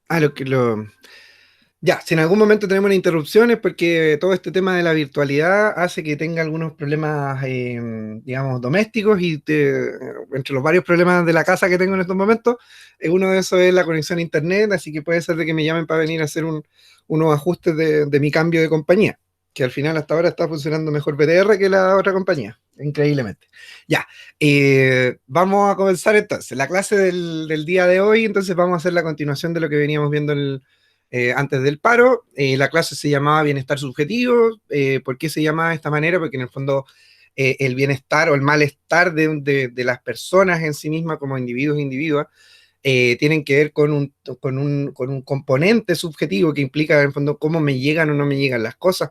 Ah, ya, si en algún momento tenemos una interrupción es porque todo este tema de la virtualidad hace que tenga algunos problemas, digamos, domésticos entre los varios problemas de la casa que tengo en estos momentos, uno de esos es la conexión a internet, así que puede ser de que me llamen para venir a hacer unos ajustes de mi cambio de compañía, que al final hasta ahora está funcionando mejor BTR que la otra compañía, increíblemente. Ya, vamos a comenzar entonces la clase del día de hoy, entonces vamos a hacer la continuación de lo que veníamos viendo antes del paro. La clase se llamaba Bienestar Subjetivo. ¿Por qué se llamaba de esta manera? Porque en el fondo el bienestar o el malestar de las personas en sí mismas como individuos e individuas tienen que ver con un componente subjetivo que implica en el fondo cómo me llegan o no me llegan las cosas,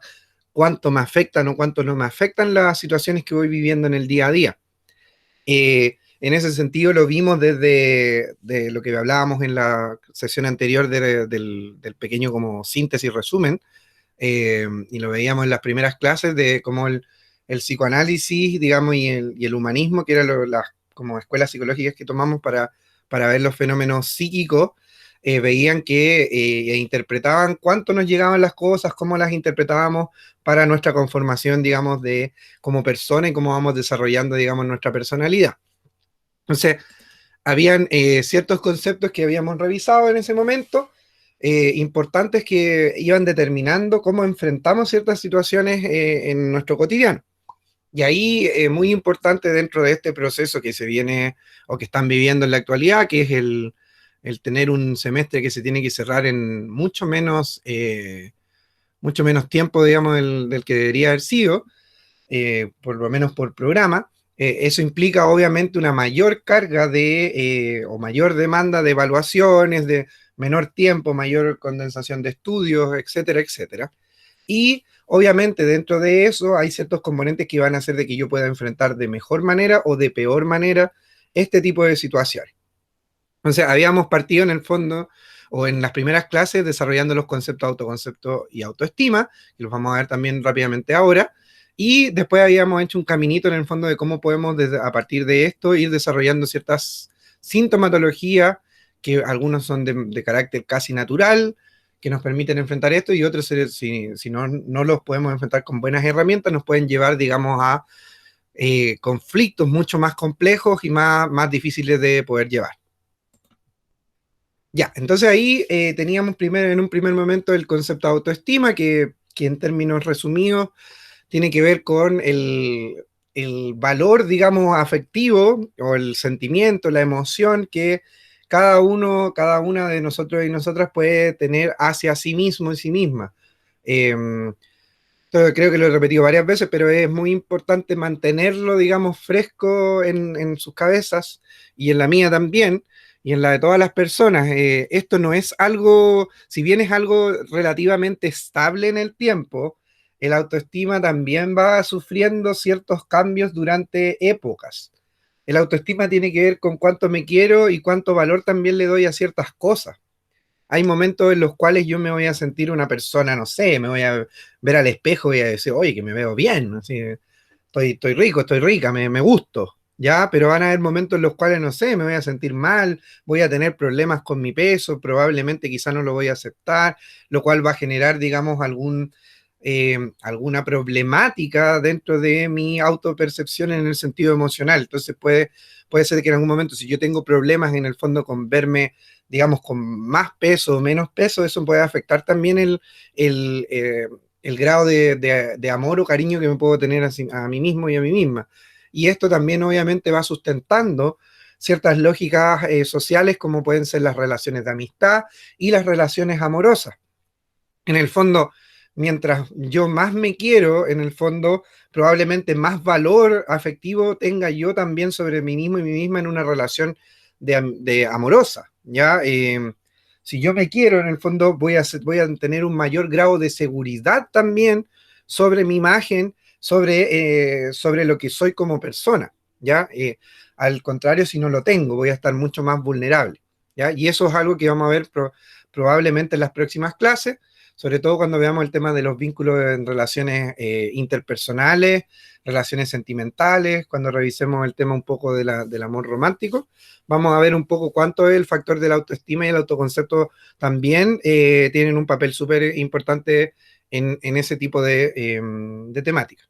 cuánto me afectan o cuánto no me afectan las situaciones que voy viviendo en el día a día. En ese sentido lo vimos desde de lo que hablábamos en la sesión anterior del pequeño como síntesis resumen, y lo veíamos en las primeras clases de cómo el psicoanálisis, digamos, y el humanismo, que eran las como escuelas psicológicas que tomamos para ver los fenómenos psíquicos, veían que interpretaban cuánto nos llegaban las cosas, cómo las interpretábamos para nuestra conformación, digamos, de como persona y cómo vamos desarrollando, digamos, nuestra personalidad. Entonces, habían ciertos conceptos que habíamos revisado en ese momento, importantes que iban determinando cómo enfrentamos ciertas situaciones en nuestro cotidiano. Y ahí, muy importante dentro de este proceso que se viene o que están viviendo en la actualidad, que es el tener un semestre que se tiene que cerrar en mucho menos tiempo, digamos, del que debería haber sido, por lo menos por programa. Eso implica obviamente una mayor carga o mayor demanda de evaluaciones, de menor tiempo, mayor condensación de estudios, etcétera, etcétera. Y obviamente dentro de eso hay ciertos componentes que van a hacer de que yo pueda enfrentar de mejor manera o de peor manera este tipo de situaciones. Entonces, habíamos partido en el fondo o en las primeras clases desarrollando los conceptos de autoconcepto y autoestima, que los vamos a ver también rápidamente ahora, y después habíamos hecho un caminito en el fondo de cómo podemos a partir de esto ir desarrollando ciertas sintomatologías, que algunos son de carácter casi natural, que nos permiten enfrentar esto, y otros, si no los podemos enfrentar con buenas herramientas, nos pueden llevar, digamos, a conflictos mucho más complejos y más difíciles de poder llevar. Ya, entonces ahí teníamos en un primer momento el concepto de autoestima, que en términos resumidos tiene que ver con el valor, digamos, afectivo o el sentimiento, la emoción que cada una de nosotros y nosotras puede tener hacia sí mismo y sí misma. Esto creo que lo he repetido varias veces, pero es muy importante mantenerlo, digamos, fresco en sus cabezas y en la mía también, y en la de todas las personas. Esto no es algo, si bien es algo relativamente estable en el tiempo, el autoestima también va sufriendo ciertos cambios durante épocas. El autoestima tiene que ver con cuánto me quiero y cuánto valor también le doy a ciertas cosas. Hay momentos en los cuales yo me voy a sentir una persona, no sé, me voy a ver al espejo y a decir, oye, que me veo bien, así, estoy rico, estoy rica, me gusto, ¿ya? Pero van a haber momentos en los cuales, no sé, me voy a sentir mal, voy a tener problemas con mi peso, probablemente quizá no lo voy a aceptar, lo cual va a generar, digamos, alguna problemática dentro de mi autopercepción en el sentido emocional. Entonces puede ser que en algún momento, si yo tengo problemas en el fondo con verme, digamos, con más peso o menos peso, eso puede afectar también el, eh, el grado de amor o cariño que me puedo tener a mí mismo y a mí misma. Y esto también obviamente va sustentando ciertas lógicas sociales como pueden ser las relaciones de amistad y las relaciones amorosas. En el fondo, mientras yo más me quiero, en el fondo, probablemente más valor afectivo tenga yo también sobre mí mismo y mí misma en una relación de amorosa, ¿ya? Si yo me quiero, en el fondo, voy a tener un mayor grado de seguridad también sobre mi imagen, sobre lo que soy como persona, ¿ya? Al contrario, si no lo tengo, voy a estar mucho más vulnerable, ¿ya? Y eso es algo que vamos a ver probablemente en las próximas clases, sobre todo cuando veamos el tema de los vínculos en relaciones interpersonales, relaciones sentimentales, cuando revisemos el tema un poco del amor romántico, vamos a ver un poco cuánto es el factor de la autoestima y el autoconcepto también tienen un papel súper importante en ese tipo de temática.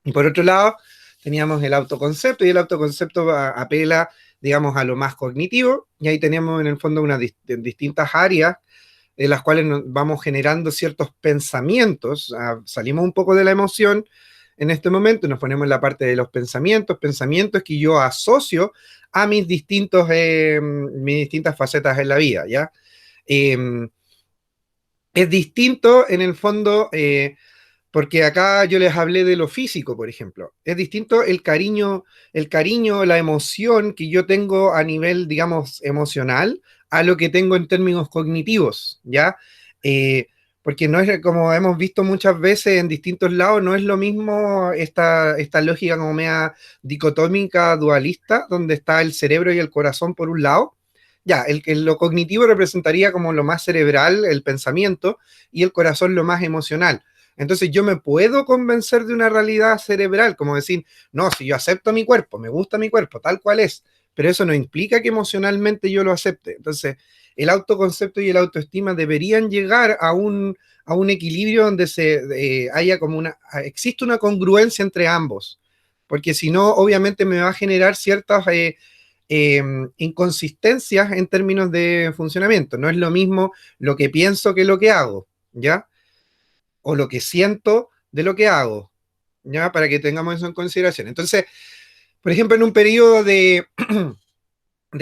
Y por otro lado, teníamos el autoconcepto, y el autoconcepto apela, digamos, a lo más cognitivo, y ahí teníamos en el fondo unas distintas áreas en las cuales vamos generando ciertos pensamientos, salimos un poco de la emoción en este momento, nos ponemos en la parte de los pensamientos, pensamientos que yo asocio a mis distintas facetas en la vida, ¿ya? Eh, es distinto en el fondo, porque acá yo les hablé de lo físico, por ejemplo. Es distinto el cariño, la emoción que yo tengo a nivel, digamos, emocional, a lo que tengo en términos cognitivos, ¿ya? Eh, porque no es, como hemos visto muchas veces en distintos lados, no es lo mismo esta lógica como media dicotómica, dualista, donde está el cerebro y el corazón por un lado. Ya, lo cognitivo representaría como lo más cerebral, el pensamiento, y el corazón lo más emocional. Entonces yo me puedo convencer de una realidad cerebral, como decir, no, si yo acepto mi cuerpo, me gusta mi cuerpo tal cual es, pero eso no implica que emocionalmente yo lo acepte. Entonces, el autoconcepto y el autoestima deberían llegar a un equilibrio donde haya como existe una congruencia entre ambos, porque si no, obviamente me va a generar ciertas inconsistencias en términos de funcionamiento. No es lo mismo lo que pienso que lo que hago, ¿ya? O lo que siento de lo que hago, ¿ya? Para que tengamos eso en consideración. Entonces, por ejemplo, en un periodo de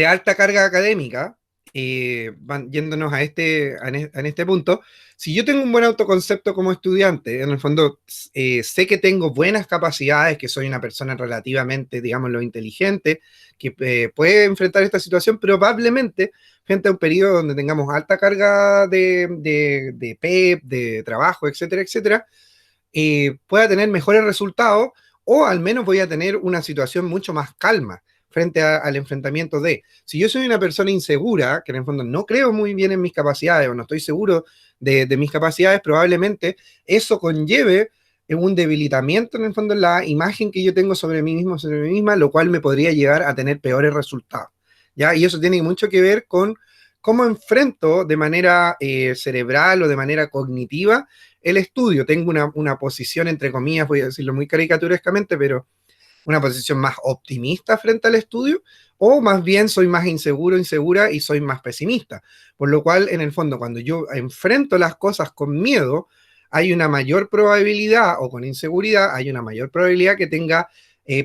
alta carga académica, yéndonos en este punto, si yo tengo un buen autoconcepto como estudiante, en el fondo sé que tengo buenas capacidades, que soy una persona relativamente, digámoslo, inteligente, que puede enfrentar esta situación, probablemente frente a un periodo donde tengamos alta carga de PEP, de trabajo, etcétera, etcétera, pueda tener mejores resultados o al menos voy a tener una situación mucho más calma frente al enfrentamiento de, si yo soy una persona insegura, que en el fondo no creo muy bien en mis capacidades o no estoy seguro de mis capacidades, probablemente eso conlleve un debilitamiento en el fondo en la imagen que yo tengo sobre mí mismo, sobre mí misma, lo cual me podría llevar a tener peores resultados, ¿ya? Y eso tiene mucho que ver con cómo enfrento de manera cerebral o de manera cognitiva el estudio. Tengo una posición, entre comillas, voy a decirlo muy caricaturescamente, pero una posición más optimista frente al estudio, o más bien soy más inseguro, insegura y soy más pesimista. Por lo cual, en el fondo, cuando yo enfrento las cosas con miedo, hay una mayor probabilidad, o con inseguridad, hay una mayor probabilidad que tenga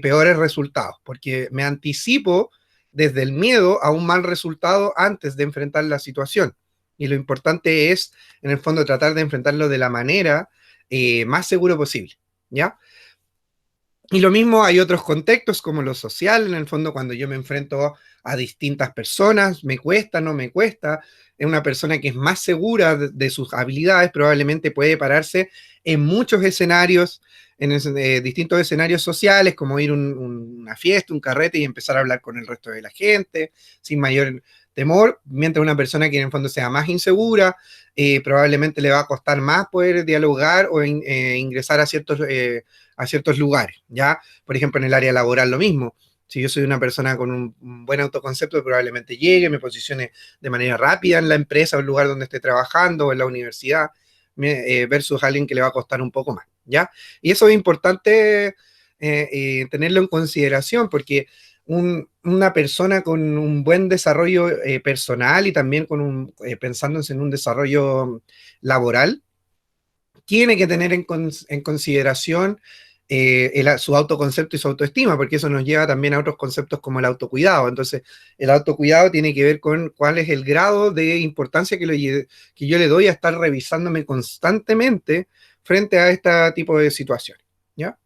peores resultados, porque me anticipo desde el miedo a un mal resultado antes de enfrentar la situación. Y lo importante es, en el fondo, tratar de enfrentarlo de la manera más seguro posible, ¿ya? Y lo mismo hay otros contextos como lo social, en el fondo cuando yo me enfrento a distintas personas, me cuesta, no me cuesta, es una persona que es más segura de sus habilidades, probablemente puede pararse en muchos escenarios, distintos escenarios sociales, como ir a una fiesta, un carrete y empezar a hablar con el resto de la gente, sin mayor temor, mientras una persona que en el fondo sea más insegura, probablemente le va a costar más poder dialogar o ingresar a ciertos lugares, ¿ya? Por ejemplo, en el área laboral lo mismo. Si yo soy una persona con un buen autoconcepto, probablemente llegue, me posicione de manera rápida en la empresa o el lugar donde esté trabajando o en la universidad, versus alguien que le va a costar un poco más, ¿ya? Y eso es importante tenerlo en consideración porque una persona con un buen desarrollo personal y también pensándose en un desarrollo laboral, tiene que tener en consideración su autoconcepto y su autoestima, porque eso nos lleva también a otros conceptos como el autocuidado. Entonces, el autocuidado tiene que ver con cuál es el grado de importancia que yo le doy a estar revisándome constantemente frente a este tipo de situaciones, ¿ya?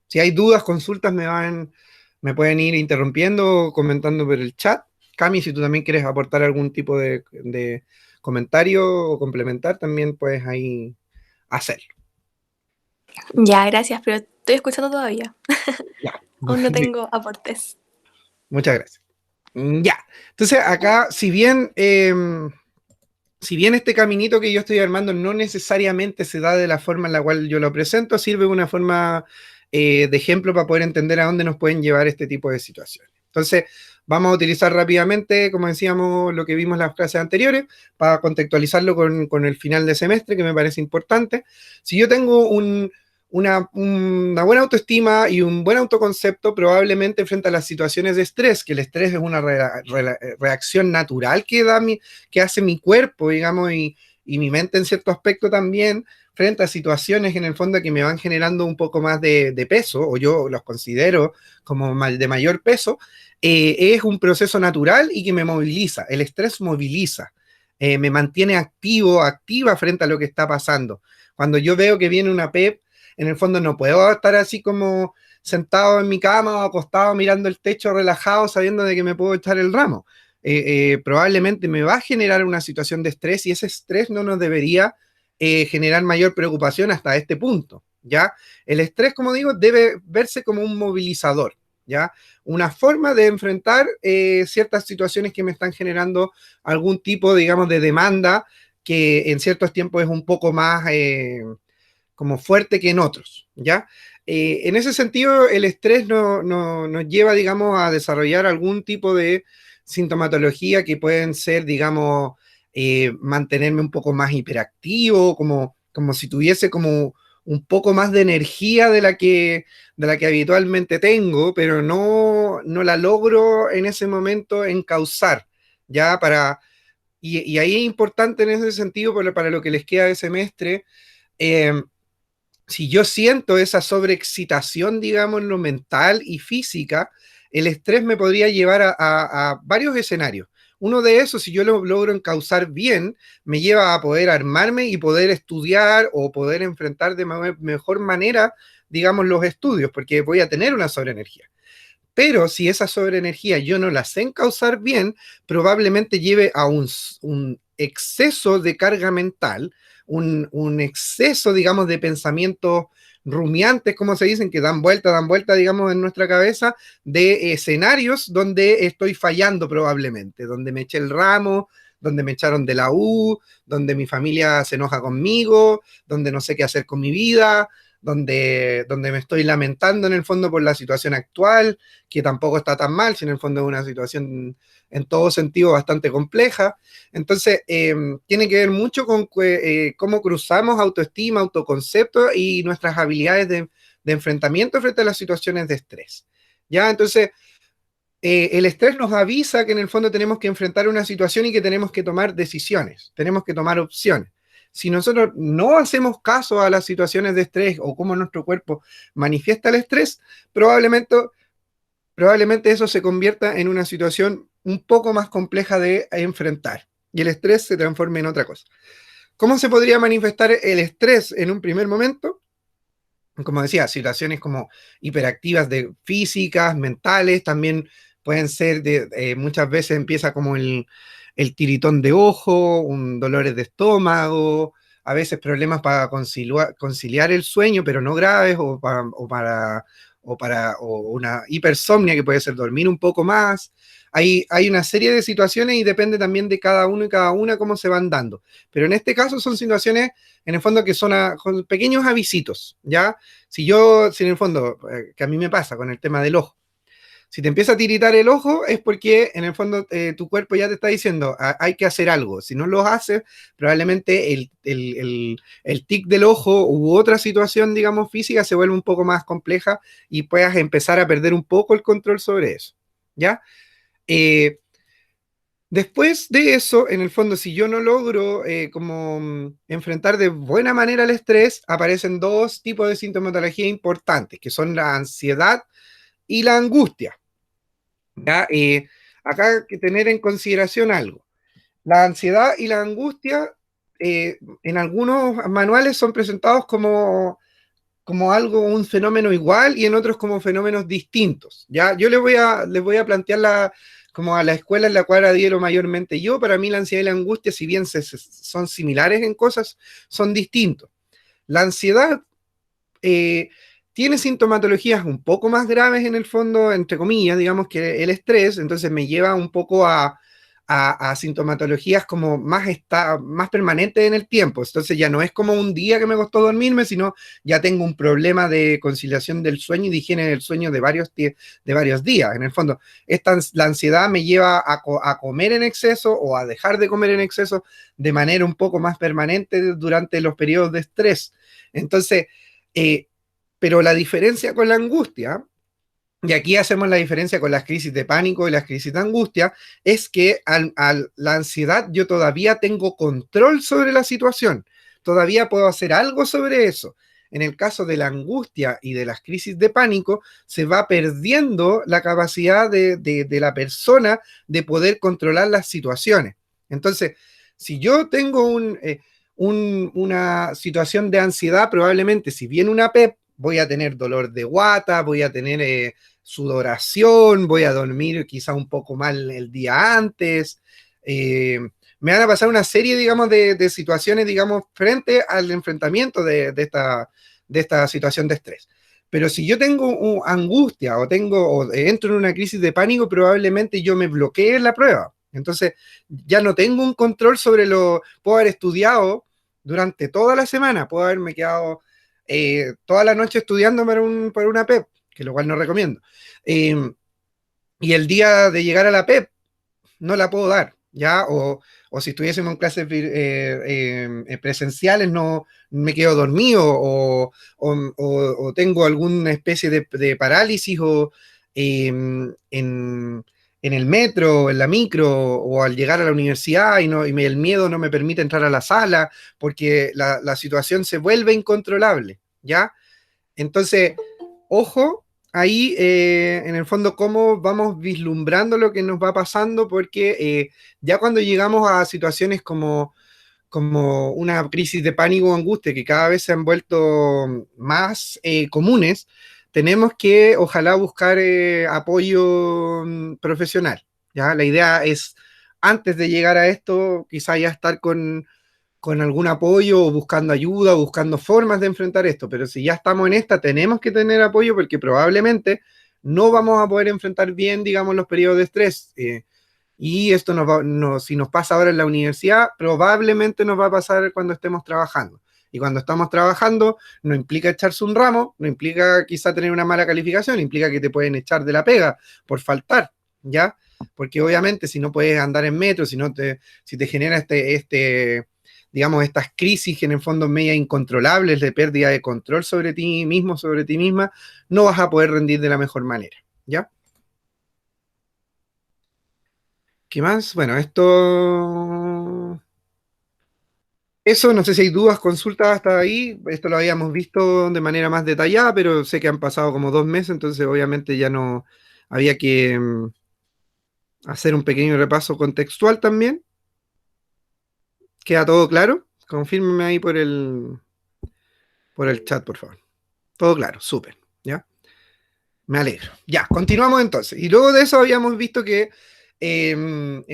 Si hay dudas, consultas, me pueden ir interrumpiendo o comentando por el chat. Cami, si tú también quieres aportar algún tipo de comentario o complementar, también puedes ahí hacerlo. Ya, gracias, pero estoy escuchando todavía. Ya. Aún no tengo aportes. Muchas gracias. Ya. Entonces, acá, si bien si bien este caminito que yo estoy armando no necesariamente se da de la forma en la cual yo lo presento, sirve una forma de ejemplo para poder entender a dónde nos pueden llevar este tipo de situaciones. Entonces, vamos a utilizar rápidamente, como decíamos, lo que vimos en las clases anteriores, para contextualizarlo con el final de semestre, que me parece importante. Si yo tengo una buena autoestima y un buen autoconcepto, probablemente frente a las situaciones de estrés, que el estrés es una reacción natural que hace mi cuerpo, digamos, y mi mente en cierto aspecto también, frente a situaciones en el fondo que me van generando un poco más de peso, o yo los considero como de mayor peso, es un proceso natural y que me moviliza. El estrés moviliza, me mantiene activo, activa frente a lo que está pasando. Cuando yo veo que viene una PEP, en el fondo no puedo estar así como sentado en mi cama o acostado mirando el techo relajado sabiendo de que me puedo echar el ramo. Probablemente me va a generar una situación de estrés y ese estrés no nos debería generar mayor preocupación hasta este punto, ¿ya? El estrés, como digo, debe verse como un movilizador, ¿ya? Una forma de enfrentar ciertas situaciones que me están generando algún tipo, digamos, de demanda que en ciertos tiempos es un poco más como fuerte que en otros, ¿ya? En ese sentido, el estrés nos lleva, digamos, a desarrollar algún tipo de sintomatología que pueden ser, digamos, mantenerme un poco más hiperactivo, como si tuviese como un poco más de energía de la que habitualmente tengo, pero no la logro en ese momento encauzar, ¿ya? Y ahí es importante en ese sentido, para lo que les queda de semestre, eh, si yo siento esa sobreexcitación, digamos, en lo mental y física, el estrés me podría llevar a varios escenarios. Uno de esos, si yo lo logro encauzar bien, me lleva a poder armarme y poder estudiar o poder enfrentar de mejor manera, digamos, los estudios, porque voy a tener una sobreenergía. Pero si esa sobreenergía yo no la sé encauzar bien, probablemente lleve a un exceso de carga mental, un exceso, digamos, de pensamientos rumiantes, como se dicen, que dan vuelta, digamos, en nuestra cabeza, de escenarios donde estoy fallando probablemente, donde me eché el ramo, donde me echaron de la U, donde mi familia se enoja conmigo, donde no sé qué hacer con mi vida, donde me estoy lamentando en el fondo por la situación actual, que tampoco está tan mal, sino en el fondo es una situación en todo sentido bastante compleja. Entonces, tiene que ver mucho con cómo cruzamos autoestima, autoconcepto y nuestras habilidades de enfrentamiento frente a las situaciones de estrés. ¿Ya? Entonces, el estrés nos avisa que en el fondo tenemos que enfrentar una situación y que tenemos que tomar decisiones, tenemos que tomar opciones. Si nosotros no hacemos caso a las situaciones de estrés o cómo nuestro cuerpo manifiesta el estrés, probablemente eso se convierta en una situación un poco más compleja de enfrentar y el estrés se transforme en otra cosa. ¿Cómo se podría manifestar el estrés en un primer momento? Como decía, situaciones como hiperactivas de físicas, mentales, también pueden ser, muchas veces empieza como el tiritón de ojo, un dolores de estómago, a veces problemas para conciliar el sueño, pero no graves, o una hipersomnia que puede ser dormir un poco más. Hay una serie de situaciones y depende también de cada uno y cada una cómo se van dando. Pero en este caso son situaciones, en el fondo, que son pequeños avisitos, ¿ya? Si en el fondo, que a mí me pasa con el tema del ojo, si te empieza a tiritar el ojo es porque en el fondo tu cuerpo ya te está diciendo hay que hacer algo. Si no lo haces, probablemente el tic del ojo u otra situación, digamos, física se vuelve un poco más compleja y puedas empezar a perder un poco el control sobre eso, ¿ya? Eh, Después de eso, en el fondo, si yo no logro como enfrentar de buena manera el estrés, aparecen dos tipos de sintomatología importantes, que son la ansiedad y la angustia. ¿Ya? Acá hay que tener en consideración algo. La ansiedad y la angustia en algunos manuales son presentados como algo, un fenómeno igual y en otros como fenómenos distintos. ¿Ya? Yo les voy a plantear como a la escuela en la cual adhiero mayormente yo. Para mí la ansiedad y la angustia, si bien son similares en cosas, son distintos. La ansiedad eh, tiene sintomatologías un poco más graves en el fondo, entre comillas, digamos, que el estrés, entonces me lleva un poco a sintomatologías como más permanentes en el tiempo. Entonces ya no es como un día que me costó dormirme, sino ya tengo un problema de conciliación del sueño y de higiene del sueño de varios días. En el fondo, la ansiedad me lleva a comer en exceso o a dejar de comer en exceso de manera un poco más permanente durante los periodos de estrés. Entonces, eh, pero la diferencia con la angustia, y aquí hacemos la diferencia con las crisis de pánico y las crisis de angustia, es que la ansiedad yo todavía tengo control sobre la situación, todavía puedo hacer algo sobre eso. En el caso de la angustia y de las crisis de pánico, se va perdiendo la capacidad de la persona de poder controlar las situaciones. Entonces, si yo tengo una situación de ansiedad, probablemente si viene una PEP, voy a tener dolor de guata, voy a tener sudoración, voy a dormir quizá un poco mal el día antes. Me van a pasar una serie, digamos, de situaciones, digamos, frente al enfrentamiento de esta situación de estrés. Pero si yo tengo angustia o entro en una crisis de pánico, probablemente yo me bloquee en la prueba. Entonces, ya no tengo un control sobre puedo haber estudiado durante toda la semana, puedo haberme quedado toda la noche estudiando para una PEP, que lo cual no recomiendo. Eh, y el día de llegar a la PEP, no la puedo dar, ¿ya? O si estuviésemos en clases presenciales, no me quedo dormido o tengo alguna especie de parálisis en el metro, en la micro o al llegar a la universidad el miedo no me permite entrar a la sala porque la situación se vuelve incontrolable, ¿ya? Entonces, ojo, ahí en el fondo cómo vamos vislumbrando lo que nos va pasando, porque ya cuando llegamos a situaciones como una crisis de pánico o angustia que cada vez se han vuelto más comunes, tenemos que ojalá buscar apoyo profesional. ¿Ya? La idea es, antes de llegar a esto, quizá ya estar con algún apoyo o buscando ayuda o buscando formas de enfrentar esto, pero si ya estamos en esta, tenemos que tener apoyo porque probablemente no vamos a poder enfrentar bien, digamos, los periodos de estrés. Y esto si nos pasa ahora en la universidad, probablemente nos va a pasar cuando estemos trabajando. Y cuando estamos trabajando, no implica echarse un ramo, no implica quizá tener una mala calificación, implica que te pueden echar de la pega por faltar, ¿ya? Porque obviamente si no puedes andar en metro, si te genera digamos, estas crisis que en el fondo son media incontrolables de pérdida de control sobre ti mismo, sobre ti misma, no vas a poder rendir de la mejor manera, ¿ya? ¿Qué más? Bueno, eso, no sé si hay dudas, consultas hasta ahí. Esto lo habíamos visto de manera más detallada, pero sé que han pasado como 2 meses, entonces obviamente ya no había que hacer un pequeño repaso contextual también. ¿Queda todo claro? Confírmeme ahí por el chat, por favor. Todo claro, súper, ¿ya? Me alegro. Ya, continuamos entonces. Y luego de eso habíamos visto que en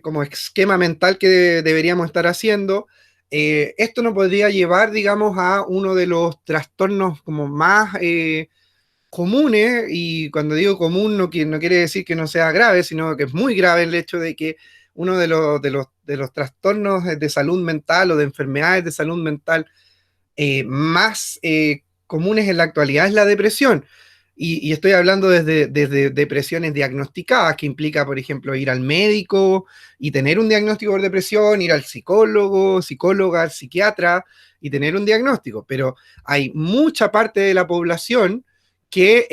como esquema mental que deberíamos estar haciendo, esto nos podría llevar, digamos, a uno de los trastornos como más comunes, y cuando digo común no quiere decir que no sea grave, sino que es muy grave el hecho de que uno de los trastornos de salud mental o de enfermedades de salud mental más comunes en la actualidad es la depresión. Y estoy hablando desde depresiones diagnosticadas, que implica, por ejemplo, ir al médico y tener un diagnóstico por depresión, ir al psicólogo, psicóloga, psiquiatra y tener un diagnóstico. Pero hay mucha parte de la población que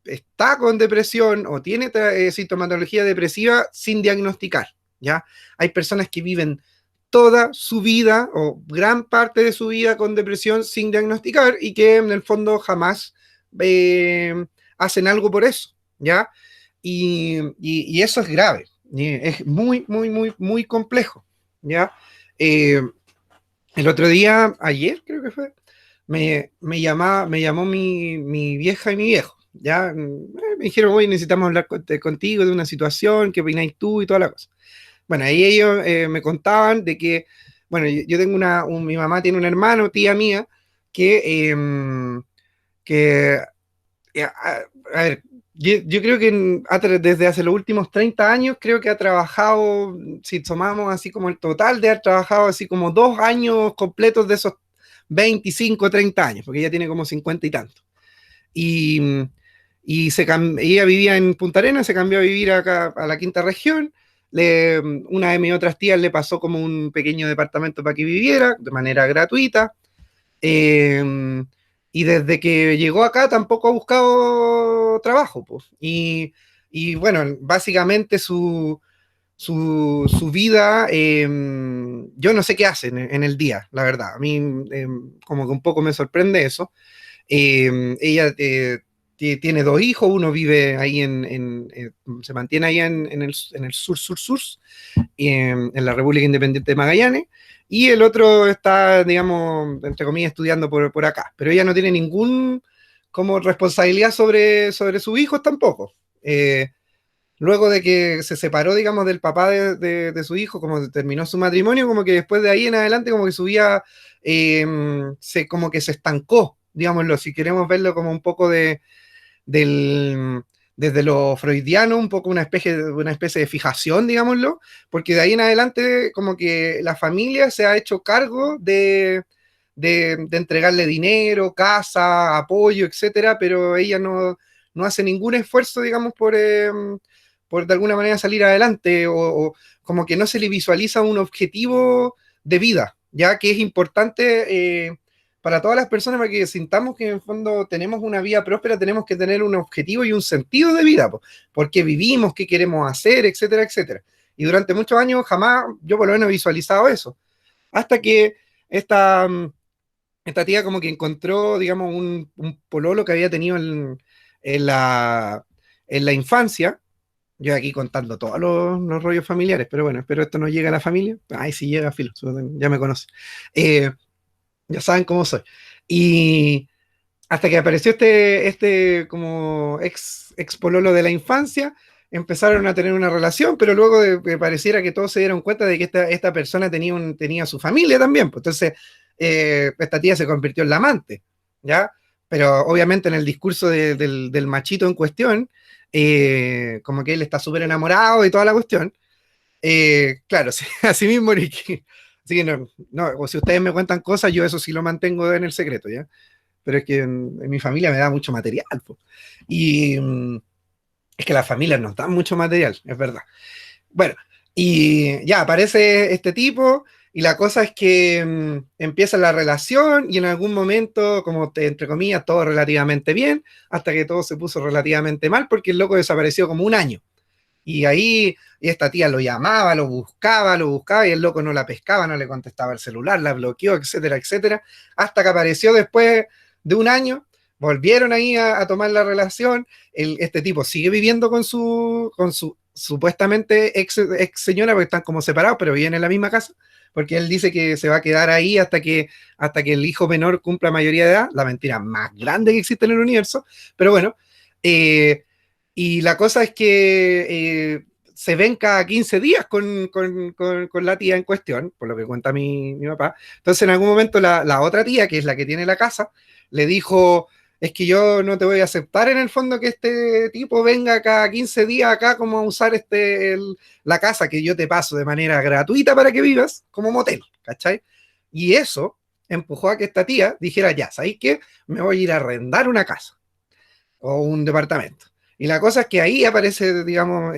está con depresión o tiene sintomatología depresiva sin diagnosticar, ¿ya? Hay personas que viven toda su vida o gran parte de su vida con depresión sin diagnosticar y que en el fondo jamás hacen algo por eso, ¿ya? Y eso es grave, es muy, muy, muy, muy complejo, ¿ya? Eh, el otro día, ayer creo que fue, me llamó mi vieja y mi viejo, ¿ya? Me dijeron, oye, necesitamos hablar contigo de una situación, qué opináis tú y toda la cosa. Bueno, ahí ellos me contaban de que, bueno, yo tengo mi mamá tiene un hermano, tía mía, que, que a ver, yo creo que desde hace los últimos 30 años, creo que ha trabajado, si tomamos así como el total, de haber trabajado así como 2 años completos de esos 25, 30 años, porque ella tiene como 50 y tanto. Y, ella vivía en Punta Arenas, se cambió a vivir acá a la quinta región. Una de mis otras tías le pasó como un pequeño departamento para que viviera de manera gratuita. Eh, y desde que llegó acá tampoco ha buscado trabajo, pues. Bueno, básicamente su vida, yo no sé qué hace en el día, la verdad. A mí como que un poco me sorprende eso. Ella tiene 2 hijos, uno vive ahí se mantiene ahí en el sur, en la República Independiente de Magallanes, y el otro está, digamos, entre comillas, estudiando por acá. Pero ella no tiene ningún como responsabilidad sobre sus hijos tampoco. Luego de que se separó, digamos, del papá de su hijo, como terminó su matrimonio, como que después de ahí en adelante, como que su vida como que se estancó, digámoslo, si queremos verlo como un poco del, desde lo freudiano, un poco una especie de fijación, digámoslo, porque de ahí en adelante como que la familia se ha hecho cargo de entregarle dinero, casa, apoyo, etcétera, pero ella no hace ningún esfuerzo, digamos, por de alguna manera salir adelante, o como que no se le visualiza un objetivo de vida, ya que es importante para todas las personas, para que sintamos que en el fondo tenemos una vida próspera, tenemos que tener un objetivo y un sentido de vida, por qué vivimos, qué queremos hacer, etcétera, etcétera. Y durante muchos años jamás yo por lo menos he visualizado eso. Hasta que esta, esta tía como que encontró, digamos, un pololo que había tenido en la infancia. Yo aquí contando todos los rollos familiares, pero bueno, espero esto no llegue a la familia. Ay, si llega, filo, ya me conocen. Eh, ya saben cómo soy. Y hasta que apareció este como ex pololo de la infancia, empezaron a tener una relación, pero luego de que pareciera que todos se dieron cuenta de que esta persona tenía su familia también, pues entonces esta tía se convirtió en la amante, ¿ya? Pero obviamente en el discurso del machito en cuestión, como que él está súper enamorado y toda la cuestión. Claro, sí, así mismo, Ricky. Así que o si ustedes me cuentan cosas, yo eso sí lo mantengo en el secreto, ¿ya? Pero es que en mi familia me da mucho material, po. Y es que las familias nos dan mucho material, es verdad. Bueno, y ya aparece este tipo, y la cosa es que empieza la relación, y en algún momento, como entre comillas, todo relativamente bien, hasta que todo se puso relativamente mal, porque el loco desapareció como un año. Y ahí y esta tía lo llamaba, lo buscaba, y el loco no la pescaba, no le contestaba el celular, la bloqueó, etcétera, etcétera, hasta que apareció después de un año. Volvieron ahí a tomar la relación. Este tipo sigue viviendo con su supuestamente ex señora, porque están como separados, pero viven en la misma casa, porque él dice que se va a quedar ahí hasta que el hijo menor cumpla mayoría de edad, la mentira más grande que existe en el universo. Pero bueno, y la cosa es que se ven cada 15 días con la tía en cuestión, por lo que cuenta mi papá. Entonces, en algún momento, la otra tía, que es la que tiene la casa, le dijo: es que yo no te voy a aceptar en el fondo que este tipo venga cada 15 días acá como a usar la casa que yo te paso de manera gratuita para que vivas como motel, ¿cachai? Y eso empujó a que esta tía dijera: ya, ¿sabéis qué? Me voy a ir a arrendar una casa o un departamento. Y la cosa es que ahí aparece, digamos,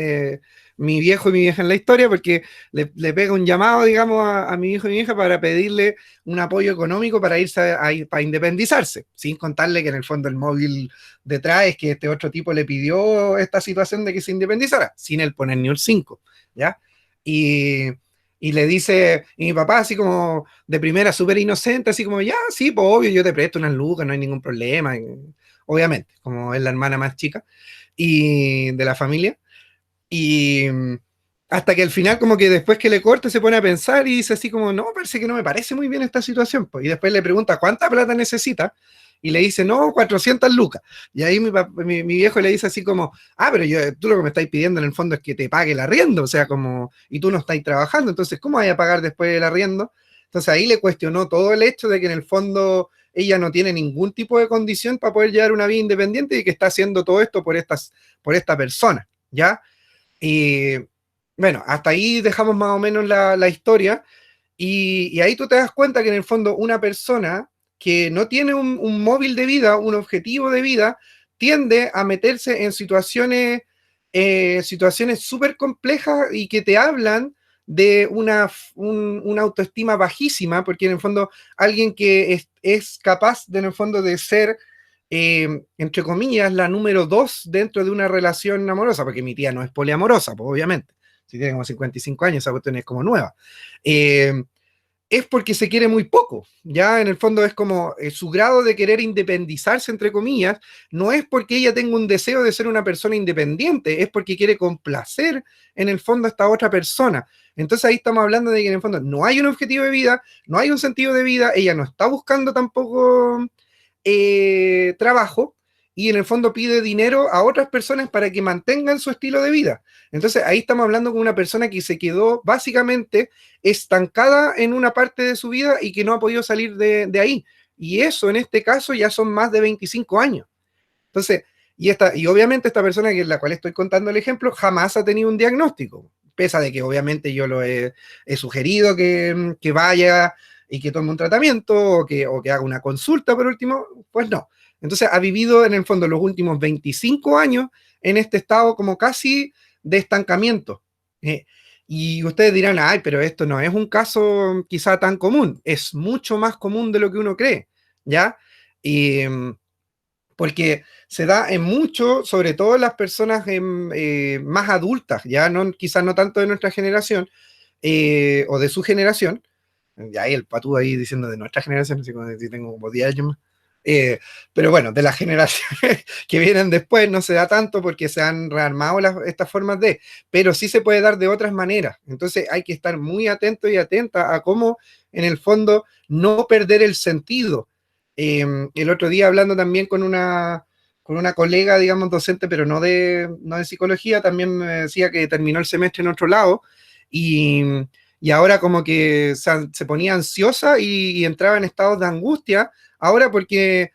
mi viejo y mi vieja en la historia, porque le pega un llamado, digamos, a mi hijo y mi hija para pedirle un apoyo económico para irse para independizarse, sin contarle que en el fondo el móvil detrás es que este otro tipo le pidió esta situación de que se independizara, sin él poner ni un 5, ¿ya? Y le dice, y mi papá así como de primera súper inocente, así como: ya, sí, pues obvio, yo te presto unas lucas, no hay ningún problema, obviamente, como es la hermana más chica y de la familia. Y hasta que al final, como que después que le corta, se pone a pensar y dice así como: no, parece que no me parece muy bien esta situación, pues. Y después le pregunta cuánta plata necesita, y le dice: no, 400 lucas. Y ahí mi viejo le dice así como: pero tú lo que me estáis pidiendo en el fondo es que te pague el arriendo, o sea, como, y tú no estáis trabajando, entonces, ¿cómo vas a pagar después el arriendo? Entonces ahí le cuestionó todo el hecho de que en el fondo ella no tiene ningún tipo de condición para poder llevar una vida independiente y que está haciendo todo esto por esta persona, ¿ya? Y bueno, hasta ahí dejamos más o menos la historia, y ahí tú te das cuenta que en el fondo una persona que no tiene un móvil de vida, un objetivo de vida, tiende a meterse en situaciones súper complejas y que te hablan de una autoestima bajísima, porque en el fondo alguien que es capaz de, en el fondo, de ser, entre comillas, la número 2 dentro de una relación amorosa, porque mi tía no es poliamorosa, pues, obviamente, si tiene como 55 años, esa cuestión es como nueva. Es porque se quiere muy poco, ya en el fondo es como su grado de querer independizarse, entre comillas, no es porque ella tenga un deseo de ser una persona independiente, es porque quiere complacer en el fondo a esta otra persona. Entonces ahí estamos hablando de que en el fondo no hay un objetivo de vida, no hay un sentido de vida, ella no está buscando tampoco trabajo, y en el fondo pide dinero a otras personas para que mantengan su estilo de vida. Entonces ahí estamos hablando con una persona que se quedó básicamente estancada en una parte de su vida y que no ha podido salir de ahí. Y eso en este caso ya son más de 25 años. Entonces, y obviamente esta persona, que es la cual estoy contando el ejemplo, jamás ha tenido un diagnóstico, pese a de que obviamente yo lo he sugerido que vaya y que tome un tratamiento o que haga una consulta por último, pues no. Entonces ha vivido en el fondo los últimos 25 años en este estado como casi de estancamiento. Y ustedes dirán, ay, pero esto no es un caso quizá tan común, es mucho más común de lo que uno cree, ¿ya? Y, porque se da en mucho, sobre todo en las personas más adultas, ya no, quizás no tanto de nuestra generación o de su generación. Ya hay el patú ahí diciendo de nuestra generación, así como si tengo como 10 años más. Pero bueno, de las generaciones que vienen después no se da tanto porque se han rearmado estas formas pero sí se puede dar de otras maneras. Entonces hay que estar muy atento y atenta a cómo, en el fondo, no perder el sentido. El otro día, hablando también con una colega, digamos, docente, pero no de psicología, también me decía que terminó el semestre en otro lado y, y ahora como que se ponía ansiosa y entraba en estados de angustia, ahora porque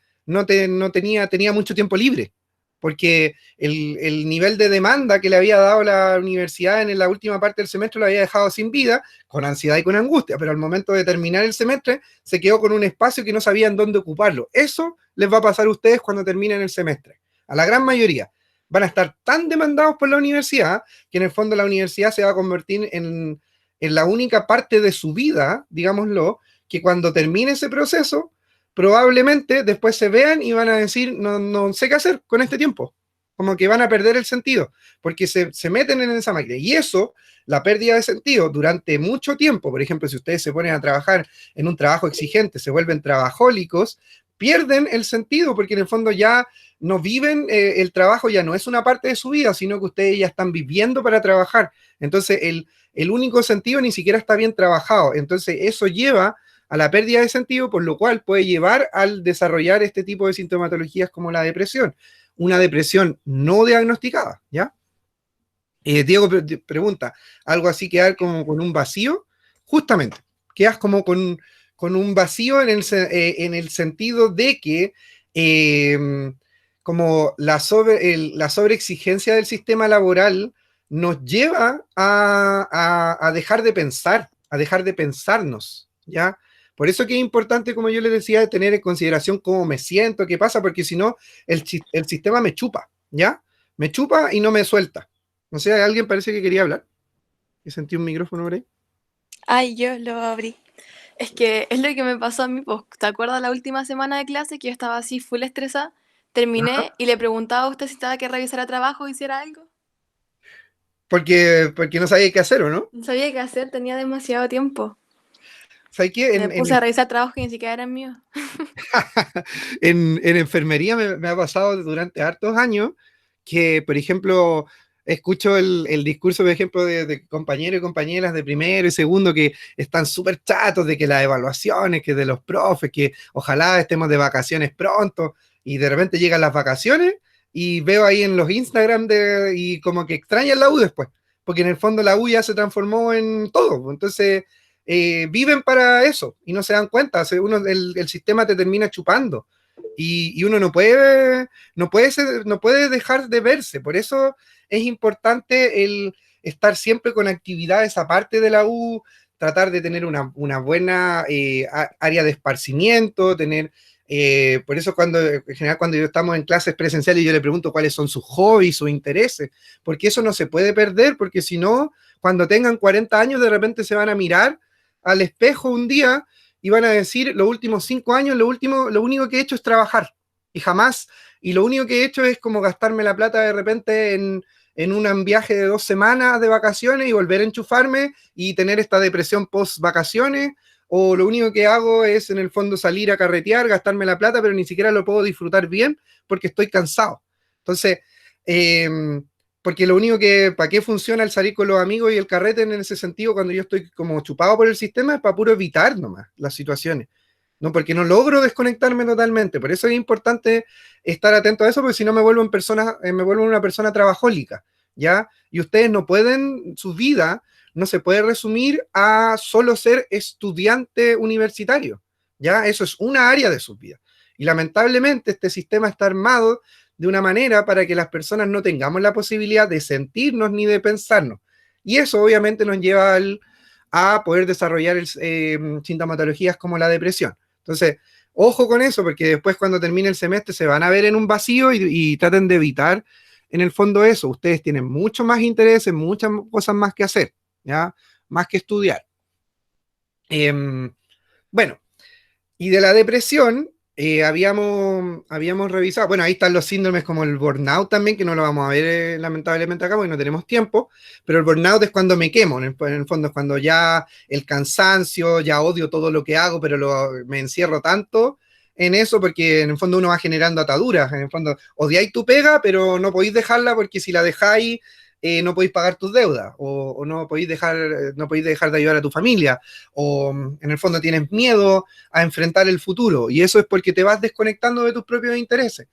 tenía mucho tiempo libre, porque el nivel de demanda que le había dado la universidad en la última parte del semestre lo había dejado sin vida, con ansiedad y con angustia, pero al momento de terminar el semestre se quedó con un espacio que no sabían dónde ocuparlo. Eso les va a pasar a ustedes cuando terminen el semestre. A la gran mayoría van a estar tan demandados por la universidad que en el fondo la universidad se va a convertir en la única parte de su vida, digámoslo, que cuando termine ese proceso, probablemente después se vean y van a decir, no sé qué hacer con este tiempo. Como que van a perder el sentido, porque se meten en esa máquina. Y eso, la pérdida de sentido durante mucho tiempo, por ejemplo, si ustedes se ponen a trabajar en un trabajo exigente, se vuelven trabajólicos, pierden el sentido, porque en el fondo ya no viven, el trabajo ya no es una parte de su vida, sino que ustedes ya están viviendo para trabajar. Entonces, el único sentido ni siquiera está bien trabajado. Entonces, eso lleva a la pérdida de sentido, por lo cual puede llevar al desarrollar este tipo de sintomatologías como la depresión. Una depresión no diagnosticada, ¿ya? Diego pregunta, ¿algo así quedar como con un vacío? Justamente, quedas como con un vacío en el sentido de que como la sobreexigencia del sistema laboral nos lleva a dejar de pensar, a dejar de pensarnos, ¿ya? Por eso que es importante, como yo les decía, tener en consideración cómo me siento, qué pasa, porque si no, el sistema me chupa, ¿ya? Me chupa y no me suelta. No sé, alguien parece que quería hablar. Y sentí un micrófono por ahí. Ay, yo lo abrí. Es que es lo que me pasó a mí, pues, ¿te acuerdas la última semana de clase que yo estaba así full estresada? Terminé y le preguntaba a usted si estaba que revisara trabajo o hiciera algo. Porque no sabía qué hacer, ¿o no? No sabía qué hacer, tenía demasiado tiempo. ¿Sabes qué? Me puse a revisar trabajos que ni siquiera eran míos. En enfermería me ha pasado durante hartos años que, por ejemplo, escucho el discurso, por ejemplo, de compañeros y compañeras de primero y segundo que están súper chatos de que las evaluaciones, que de los profes, que ojalá estemos de vacaciones pronto, y de repente llegan las vacaciones y veo ahí en los Instagram y como que extrañan la U después, porque en el fondo la U ya se transformó en todo. Entonces, viven para eso y no se dan cuenta. El sistema te termina chupando y uno no puede dejar de verse. Por eso es importante el estar siempre con actividades aparte de la U, tratar de tener una buena área de esparcimiento, por eso en general cuando estamos en clases presenciales yo le pregunto cuáles son sus hobbies, sus intereses, porque eso no se puede perder, porque si no, cuando tengan 40 años de repente se van a mirar al espejo un día y van a decir, los últimos 5 años, lo único que he hecho es trabajar, y lo único que he hecho es como gastarme la plata de repente en un viaje de 2 semanas de vacaciones y volver a enchufarme y tener esta depresión post vacaciones, o lo único que hago es en el fondo salir a carretear, gastarme la plata, pero ni siquiera lo puedo disfrutar bien porque estoy cansado. Entonces, eh, porque lo único ¿para qué funciona el salir con los amigos y el carrete en ese sentido cuando yo estoy como chupado por el sistema? Es para puro evitar nomás las situaciones. No, porque no logro desconectarme totalmente. Por eso es importante estar atento a eso, porque si no me vuelvo una persona trabajólica, ¿ya? Y ustedes no pueden, su vida no se puede resumir a solo ser estudiante universitario, ¿ya? Eso es una área de su vida. Y lamentablemente este sistema está armado de una manera para que las personas no tengamos la posibilidad de sentirnos ni de pensarnos. Y eso obviamente nos lleva a poder desarrollar sintomatologías como la depresión. Entonces, ojo con eso, porque después cuando termine el semestre se van a ver en un vacío y traten de evitar en el fondo eso. Ustedes tienen mucho más intereses, muchas cosas más que hacer, ¿ya? Más que estudiar. Bueno, y de la depresión, habíamos revisado, bueno, ahí están los síndromes como el burnout también, que no lo vamos a ver lamentablemente acá porque no tenemos tiempo, pero el burnout es cuando me quemo, en el fondo es cuando ya el cansancio, ya odio todo lo que hago, pero me encierro tanto en eso porque en el fondo uno va generando ataduras, en el fondo odiáis tu pega, pero no podéis dejarla porque si la dejáis no podéis pagar tus deudas, o no podéis dejar de ayudar a tu familia, o en el fondo tienes miedo a enfrentar el futuro, y eso es porque te vas desconectando de tus propios intereses.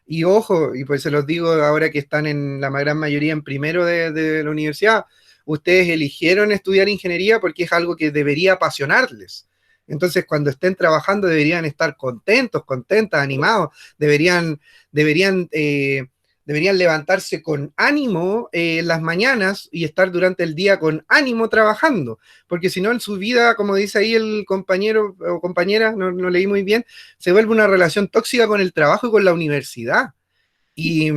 Y ojo, y pues se los digo ahora que están en la gran mayoría en primero de la universidad, ustedes eligieron estudiar ingeniería porque es algo que debería apasionarles. Entonces, cuando estén trabajando, deberían estar contentos, contentas, animados, deberían levantarse con ánimo en las mañanas y estar durante el día con ánimo trabajando, porque si no en su vida, como dice ahí el compañero o compañera, no leí muy bien, se vuelve una relación tóxica con el trabajo y con la universidad. Y,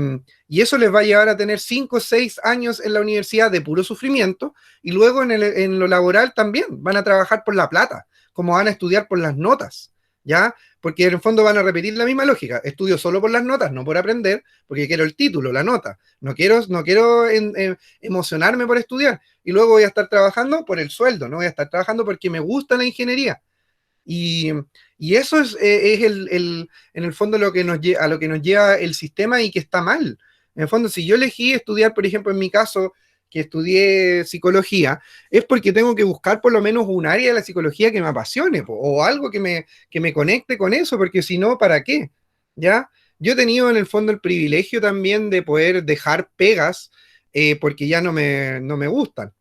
y eso les va a llevar a tener 5 o 6 años en la universidad de puro sufrimiento, y luego en lo laboral también van a trabajar por la plata, como van a estudiar por las notas, ¿ya? Porque en el fondo van a repetir la misma lógica. Estudio solo por las notas, no por aprender, porque quiero el título, la nota. No quiero emocionarme por estudiar. Y luego voy a estar trabajando por el sueldo, no voy a estar trabajando porque me gusta la ingeniería. Y, y eso es en el fondo a lo que nos lleva el sistema y que está mal. En el fondo, si yo elegí estudiar, por ejemplo, en mi caso, que estudié psicología, es porque tengo que buscar por lo menos un área de la psicología que me apasione, o algo que me conecte con eso, porque si no, ¿para qué? ¿Ya? Yo he tenido en el fondo el privilegio también de poder dejar pegas porque ya no me gustan,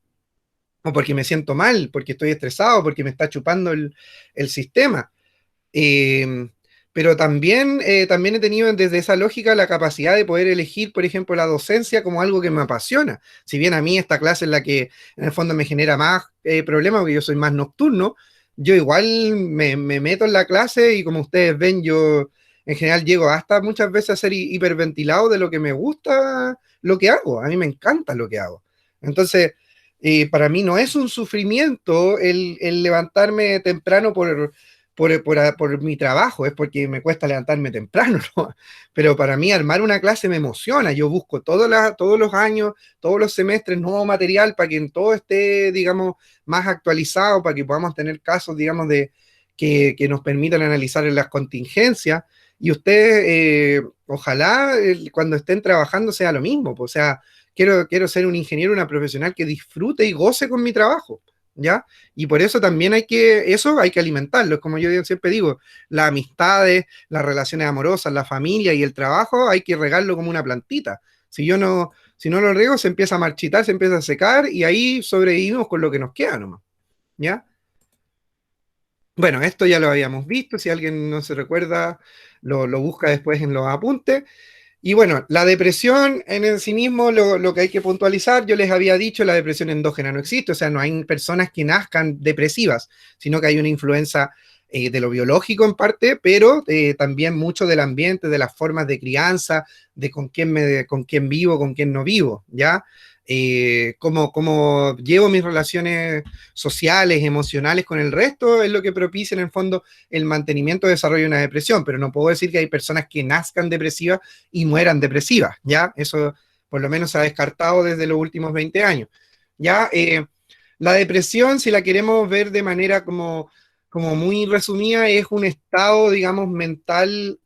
o porque me siento mal, porque estoy estresado, porque me está chupando el sistema. Eh, pero también he tenido desde esa lógica la capacidad de poder elegir, por ejemplo, la docencia como algo que me apasiona. Si bien a mí esta clase es la que en el fondo me genera más problemas, porque yo soy más nocturno, yo igual me meto en la clase y como ustedes ven, yo en general llego hasta muchas veces a ser hiperventilado de lo que me gusta, lo que hago. A mí me encanta lo que hago. Entonces, para mí no es un sufrimiento el levantarme temprano por mi trabajo, es porque me cuesta levantarme temprano, ¿no? Pero para mí armar una clase me emociona, yo busco todos los años, todos los semestres nuevo material para que en todo esté, digamos, más actualizado, para que podamos tener casos, digamos, que nos permitan analizar las contingencias, y ustedes, ojalá cuando estén trabajando sea lo mismo, pues, o sea, quiero ser un ingeniero, una profesional que disfrute y goce con mi trabajo, ¿ya? Y por eso también eso hay que alimentarlo, como yo siempre digo, las amistades, las relaciones amorosas, la familia y el trabajo hay que regarlo como una plantita. Si no lo riego, se empieza a marchitar, se empieza a secar y ahí sobrevivimos con lo que nos queda nomás, ¿ya? Bueno, esto ya lo habíamos visto, si alguien no se recuerda, lo busca después en los apuntes. Y bueno, la depresión en el sí mismo, lo que hay que puntualizar, yo les había dicho, la depresión endógena no existe, o sea, no hay personas que nazcan depresivas, sino que hay una influencia de lo biológico en parte, pero también mucho del ambiente, de las formas de crianza, de con quién vivo, con quién no vivo, ¿ya? Cómo llevo mis relaciones sociales, emocionales con el resto, es lo que propicia en el fondo el mantenimiento y desarrollo de una depresión, pero no puedo decir que hay personas que nazcan depresivas y mueran depresivas, ¿ya? Eso por lo menos se ha descartado desde los últimos 20 años, ¿ya? La depresión, si la queremos ver de manera como muy resumida, es un estado, digamos, mental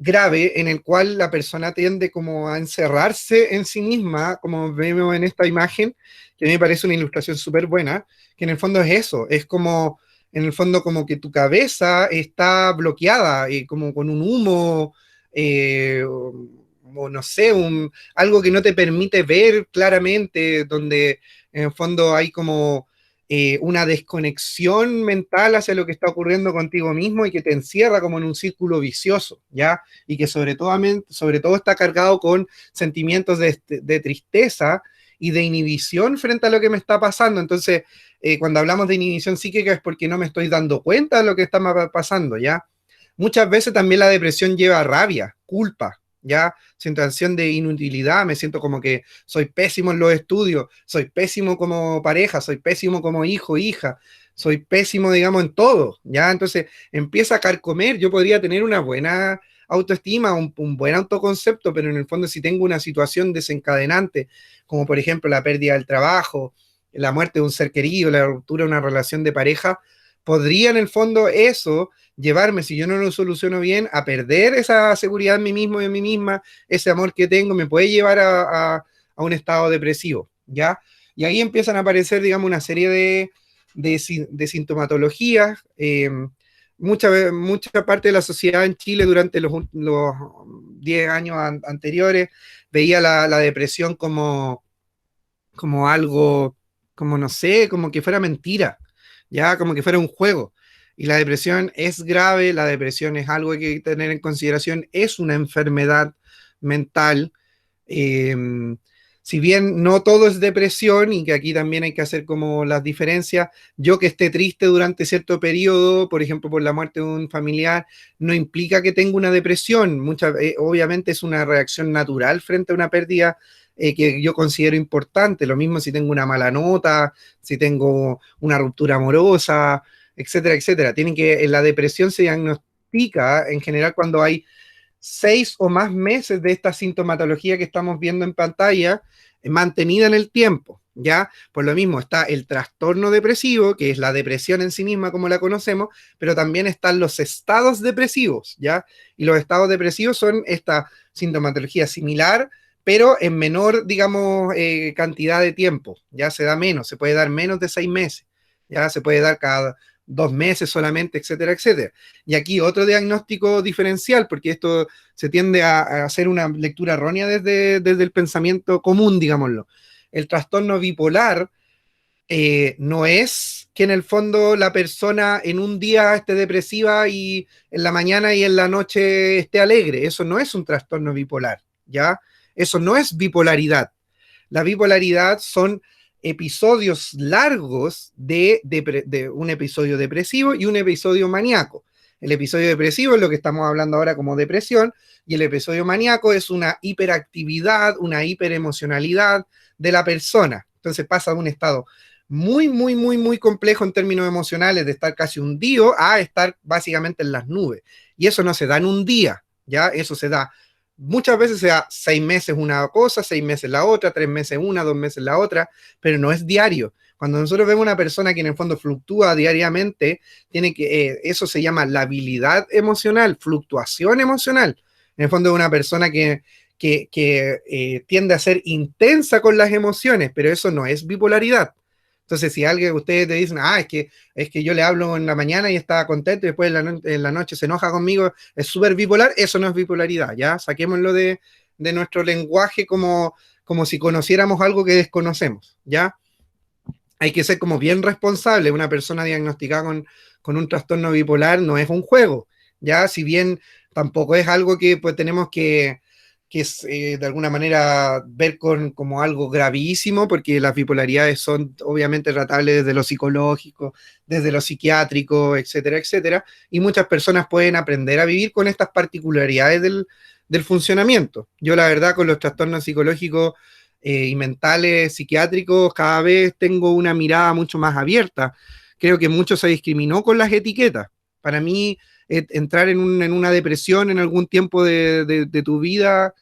grave en el cual la persona tiende como a encerrarse en sí misma, como vemos en esta imagen, que a mí me parece una ilustración súper buena, que en el fondo es eso, es como, en el fondo como que tu cabeza está bloqueada, como con un humo, o no sé, algo que no te permite ver claramente, donde en el fondo hay como una desconexión mental hacia lo que está ocurriendo contigo mismo y que te encierra como en un círculo vicioso, ¿ya? Y que sobre todo está cargado con sentimientos de tristeza y de inhibición frente a lo que me está pasando. Entonces, cuando hablamos de inhibición psíquica es porque no me estoy dando cuenta de lo que está pasando, ¿ya? Muchas veces también la depresión lleva rabia, culpa, ¿ya? Sensación de inutilidad, me siento como que soy pésimo en los estudios, soy pésimo como pareja, soy pésimo como hijo, hija, soy pésimo, digamos, en todo, ¿ya? Entonces empieza a carcomer, yo podría tener una buena autoestima, un buen autoconcepto, pero en el fondo si tengo una situación desencadenante, como por ejemplo la pérdida del trabajo, la muerte de un ser querido, la ruptura de una relación de pareja, podría en el fondo eso llevarme, si yo no lo soluciono bien, a perder esa seguridad en mí mismo y en mí misma, ese amor que tengo, me puede llevar a un estado depresivo, ¿ya? Y ahí empiezan a aparecer, digamos, una serie de sintomatologías. Mucha parte de la sociedad en Chile durante los 10 años anteriores veía la depresión como algo, como no sé, como que fuera mentira, ya como que fuera un juego. Y la depresión es grave, la depresión es algo que hay que tener en consideración, es una enfermedad mental. eh, si bien no todo es depresión y que aquí también hay que hacer como las diferencias, yo que esté triste durante cierto periodo, por ejemplo por la muerte de un familiar, no implica que tenga una depresión. Obviamente es una reacción natural frente a una pérdida que yo considero importante. Lo mismo si tengo una mala nota, si tengo una ruptura amorosa, etcétera, etcétera. La depresión se diagnostica en general cuando hay 6 o más meses de esta sintomatología que estamos viendo en pantalla mantenida en el tiempo, ¿ya? Por lo mismo está el trastorno depresivo, que es la depresión en sí misma como la conocemos, pero también están los estados depresivos, ¿ya? Y los estados depresivos son esta sintomatología similar, pero en menor, digamos, cantidad de tiempo, ya se da menos, se puede dar menos de 6 meses, ya se puede dar cada 2 meses solamente, etcétera, etcétera. Y aquí otro diagnóstico diferencial, porque esto se tiende a hacer una lectura errónea desde el pensamiento común, digámoslo. El trastorno bipolar no es que en el fondo la persona en un día esté depresiva y en la mañana y en la noche esté alegre. Eso no es un trastorno bipolar, ¿ya? Eso no es bipolaridad. La bipolaridad son episodios largos de un episodio depresivo y un episodio maníaco. El episodio depresivo es lo que estamos hablando ahora como depresión, y el episodio maníaco es una hiperactividad, una hiperemocionalidad de la persona. Entonces pasa de un estado muy, muy, muy, muy complejo en términos emocionales, de estar casi hundido, a estar básicamente en las nubes. Y eso no se da en un día, ¿ya? Eso se da muchas veces, se da 6 meses una cosa, 6 meses la otra, 3 meses una, 2 meses la otra, pero no es diario. Cuando nosotros vemos una persona que en el fondo fluctúa diariamente, eso se llama labilidad emocional, fluctuación emocional. En el fondo es una persona que tiende a ser intensa con las emociones, pero eso no es bipolaridad. Entonces, si alguien, ustedes te dicen, es que yo le hablo en la mañana y está contento y después en la noche se enoja conmigo, es súper bipolar, eso no es bipolaridad, ¿ya? Saquémoslo de nuestro lenguaje como si conociéramos algo que desconocemos, ¿ya? hay que ser como bien responsable. Una persona diagnosticada con un trastorno bipolar no es un juego, ya, si bien tampoco es algo que pues tenemos que de alguna manera ver como algo gravísimo, porque las bipolaridades son obviamente tratables desde lo psicológico, desde lo psiquiátrico, etcétera, etcétera, y muchas personas pueden aprender a vivir con estas particularidades del funcionamiento. Yo la verdad con los trastornos psicológicos y mentales, psiquiátricos, cada vez tengo una mirada mucho más abierta. Creo que mucho se discriminó con las etiquetas. Para mí, entrar en una depresión en algún tiempo de tu vida,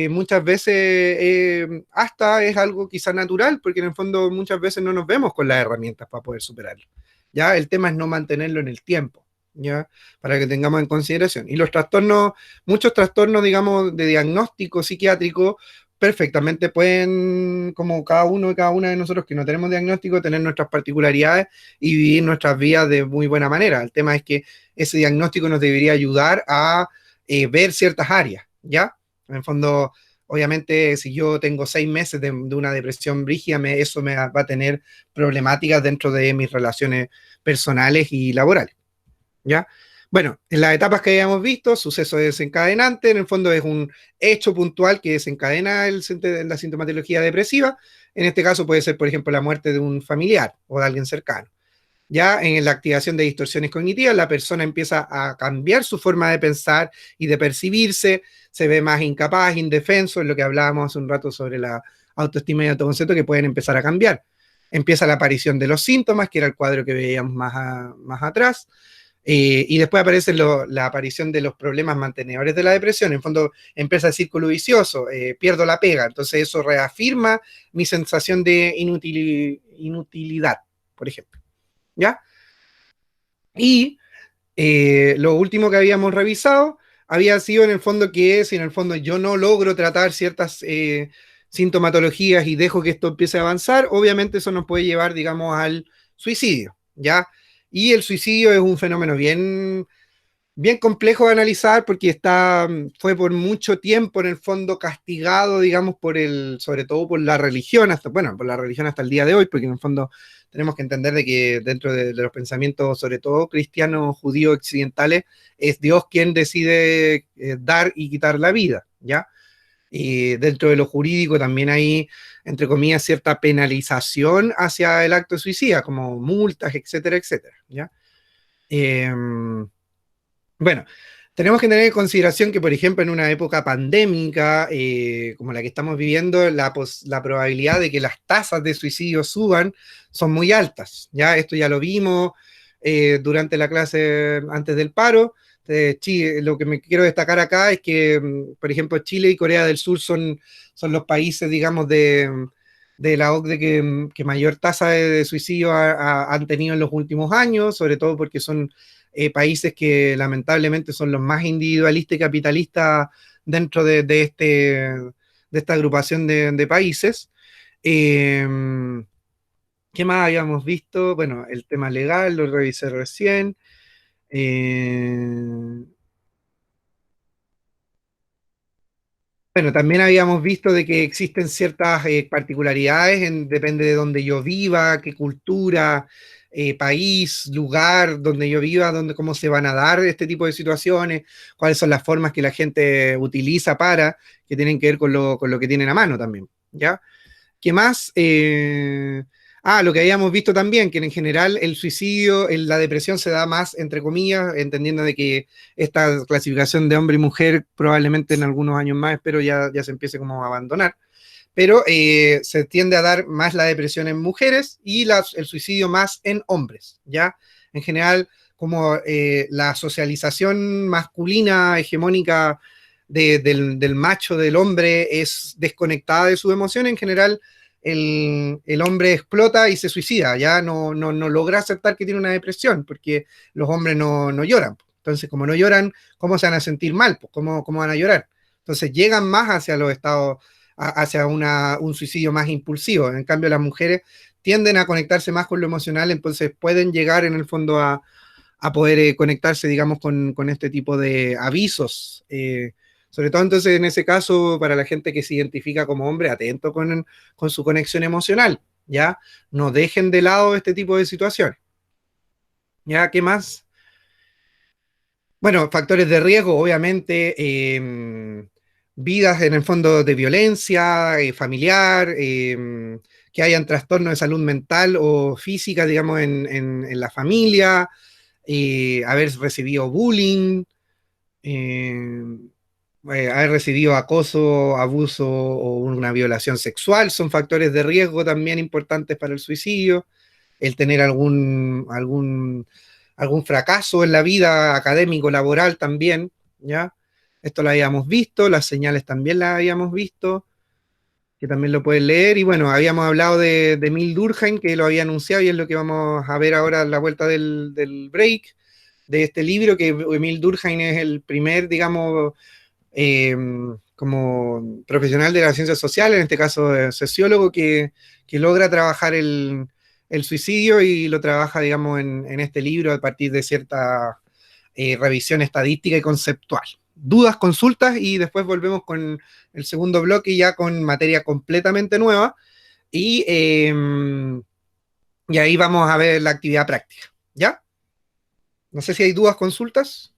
muchas veces hasta es algo quizá natural, porque en el fondo muchas veces no nos vemos con las herramientas para poder superarlo. ¿Ya? El tema es no mantenerlo en el tiempo, ¿ya? Para que tengamos en consideración. Y los trastornos, muchos trastornos, digamos, de diagnóstico psiquiátrico, perfectamente pueden, como cada uno y cada una de nosotros que no tenemos diagnóstico, tener nuestras particularidades y vivir nuestras vidas de muy buena manera. El tema es que ese diagnóstico nos debería ayudar a ver ciertas áreas, ¿ya? En el fondo, obviamente, si yo tengo 6 meses de una depresión brígida, eso me va a tener problemáticas dentro de mis relaciones personales y laborales, ¿ya? Bueno, en las etapas que habíamos visto, suceso desencadenante, en el fondo es un hecho puntual que desencadena la sintomatología depresiva. En este caso puede ser, por ejemplo, la muerte de un familiar o de alguien cercano. Ya en la activación de distorsiones cognitivas, la persona empieza a cambiar su forma de pensar y de percibirse, se ve más incapaz, indefenso, es lo que hablábamos hace un rato sobre la autoestima y autoconcepto, que pueden empezar a cambiar. Empieza la aparición de los síntomas, que era el cuadro que veíamos más atrás, y después aparece la aparición de los problemas mantenedores de la depresión. En fondo empieza el círculo vicioso, pierdo la pega, entonces eso reafirma mi sensación de inutilidad, por ejemplo. ¿Ya? Y lo último que habíamos revisado había sido en el fondo que si en el fondo yo no logro tratar ciertas sintomatologías y dejo que esto empiece a avanzar, obviamente eso nos puede llevar, digamos, al suicidio, ¿ya? Y el suicidio es un fenómeno bien complejo de analizar porque fue por mucho tiempo en el fondo castigado, digamos, sobre todo por la religión, por la religión hasta el día de hoy, porque en el fondo tenemos que entender de que dentro de los pensamientos, sobre todo cristianos, judíos, occidentales, es Dios quien decide dar y quitar la vida, ¿ya? Y dentro de lo jurídico también hay, entre comillas, cierta penalización hacia el acto de suicida, como multas, etcétera, etcétera, ¿ya? Eh, bueno, tenemos que tener en consideración que, por ejemplo, en una época pandémica como la que estamos viviendo, la probabilidad de que las tasas de suicidio suban son muy altas. Ya esto ya lo vimos durante la clase antes del paro. Chile, lo que me quiero destacar acá es que, por ejemplo, Chile y Corea del Sur son los países, digamos, de la OCDE que mayor tasa de suicidio han tenido en los últimos años, sobre todo porque son países que lamentablemente son los más individualistas y capitalistas dentro de esta agrupación de países. Eh, ¿Qué más habíamos visto? Bueno, el tema legal lo revisé recién. Eh, bueno, también habíamos visto de que existen ciertas particularidades, depende de donde yo viva, qué cultura, país, lugar donde yo viva, cómo se van a dar este tipo de situaciones, cuáles son las formas que la gente utiliza que tienen que ver con lo que tienen a mano también, ¿ya? ¿Qué más? Lo que habíamos visto también, que en general el suicidio, la depresión se da más, entre comillas, entendiendo de que esta clasificación de hombre y mujer probablemente en algunos años más, espero ya se empiece como a abandonar, pero se tiende a dar más la depresión en mujeres y el suicidio más en hombres, ¿ya? En general, como la socialización masculina hegemónica del macho, del hombre, es desconectada de sus emociones, en general el hombre explota y se suicida, ya no logra aceptar que tiene una depresión, porque los hombres no lloran. Entonces, como no lloran, ¿cómo se van a sentir mal? Pues, ¿cómo van a llorar? Entonces, llegan más hacia los estados, hacia un suicidio más impulsivo. En cambio, las mujeres tienden a conectarse más con lo emocional, entonces pueden llegar en el fondo a poder conectarse, digamos, con este tipo de avisos. Sobre todo entonces en ese caso, para la gente que se identifica como hombre, atento con su conexión emocional, ¿ya? No dejen de lado este tipo de situaciones, ¿ya? ¿Qué más? Bueno, factores de riesgo, obviamente, vidas en el fondo de violencia familiar, que hayan trastornos de salud mental o física, digamos, en la familia, haber recibido bullying, eh, haber recibido acoso, abuso o una violación sexual, son factores de riesgo también importantes para el suicidio. El tener algún fracaso en la vida académico, laboral también, ¿ya? Esto lo habíamos visto, las señales también las habíamos visto, que también lo pueden leer, y bueno, habíamos hablado de Emil Durkheim, que lo había anunciado, y es lo que vamos a ver ahora a la vuelta del break, de este libro, que Emil Durkheim es el primer, digamos, eh, como profesional de las ciencias sociales, en este caso sociólogo, que logra trabajar el suicidio y lo trabaja, digamos, en este libro a partir de cierta revisión estadística y conceptual. Dudas, consultas y después volvemos con el segundo bloque ya con materia completamente nueva y ahí vamos a ver la actividad práctica. ¿Ya? No sé si hay dudas, consultas.